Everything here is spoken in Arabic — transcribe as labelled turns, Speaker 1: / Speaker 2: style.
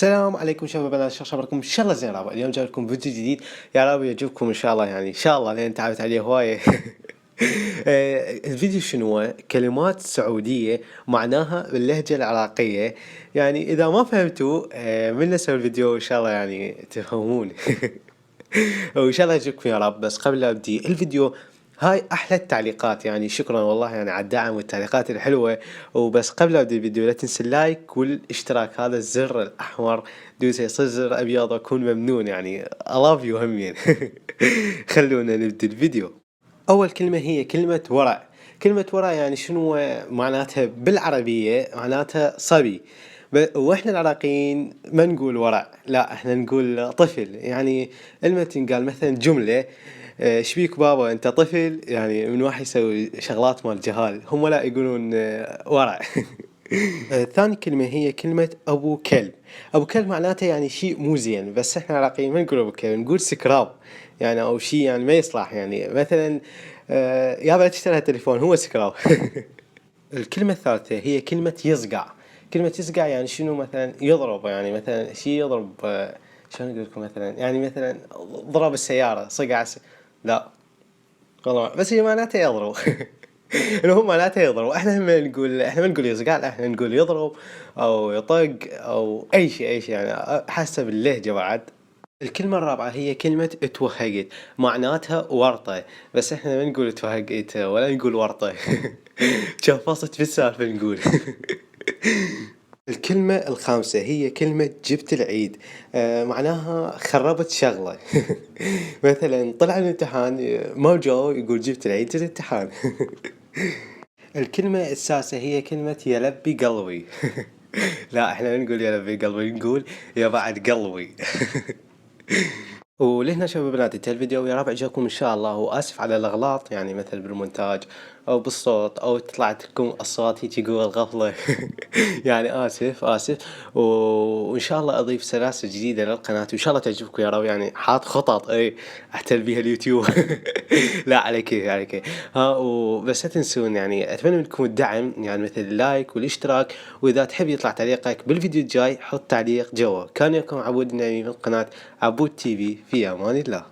Speaker 1: السلام عليكم شباب، انا شو اخباركم؟ ان شاء الله زين رابع. اليوم جاي لكم فيديو جديد، يا رب يعجبكم ان شاء الله، يعني ان شاء الله لان تعبت عليه هوايه. الفيديو شنو هو؟ كلمات سعوديه معناها باللهجه العراقيه. يعني اذا ما فهمتوا من نسوي الفيديو ان شاء الله يعني تفهمون. وان شاء الله يعجبكم يا رب. بس قبل لا ابدي الفيديو، هاي احلى التعليقات، يعني شكرا والله يعني على الدعم والتعليقات الحلوة. وبس قبل لا ابدي الفيديو لا تنسى اللايك والاشتراك، هذا الزر الاحمر دوسه، يصير زر ابيض اكون ممنون، يعني I love you همين. خلونا نبدي الفيديو. اول كلمة هي كلمة ورع. كلمة ورع يعني شنو معناتها بالعربية؟ معناتها صبي. واحنا العراقيين ما نقول ورع، لا احنا نقول طفل. يعني لما تنقال مثلا جملة شبيك بابا انت طفل، يعني من واحد يسوي شغلات مال جهال، هم لا يقولون ورع. ثاني كلمة هي كلمة أبو كلب. أبو كلب معناته يعني شيء مو زين، بس إحنا العراقيين ما نقول أبو كلب، نقول سكراب. يعني أو شيء يعني ما يصلح، يعني مثلا يابا تشتري تليفون هو سكراب. الكلمة الثالثة هي كلمة يصقع. كلمة يصقع يعني شنو؟ مثلا يضرب، يعني مثلا شيء يضرب شلون أقول لكم؟ مثلا يعني مثلا ضرب السيارة صقع لا والله، بس هي معناتها يضرب. المهم معناته يضرب. احنا احنا ما نقول يصقع، لا احنا نقول يضرب او يطق او اي شيء اي شيء، يعني حسب اللهجة بعد. الكلمة الرابعة هي كلمة اتوهقت، معناتها ورطة، بس احنا ما نقول اتوهقت ولا نقول ورطة. شفصت في السالفة نقول. الكلمة الخامسة هي كلمة جبت العيد. معناها خربت شغلة. مثلا طلع الامتحان ما جاو، يقول جبت العيد جبت الامتحان. الكلمة السادسة هي كلمة يلبي قلبي. لا احنا ما نقول يلبي قلبي، نقول يا بعد قلبي. ولهنا شباب بنات انتهى الفيديو، يا رب عجبكم ان شاء الله. واسف على الاغلاط، يعني مثل بالمونتاج او بالصوت، او طلعت لكم اصوات هيك جوا الغفلة. يعني اسف. وان شاء الله اضيف سلاسل جديدة للقناة، وان شاء الله تعجبكم يا رب. يعني حاط خطط احتل بيها اليوتيوب. لا على كيف ها. وبس لا تنسون، يعني اتمنى منكم الدعم، يعني مثل اللايك والاشتراك. واذا تحب يطلع تعليقك بالفيديو الجاي حط تعليق جوا. كان يكون عبود النعيمي من قناة عبود تي في امان الله.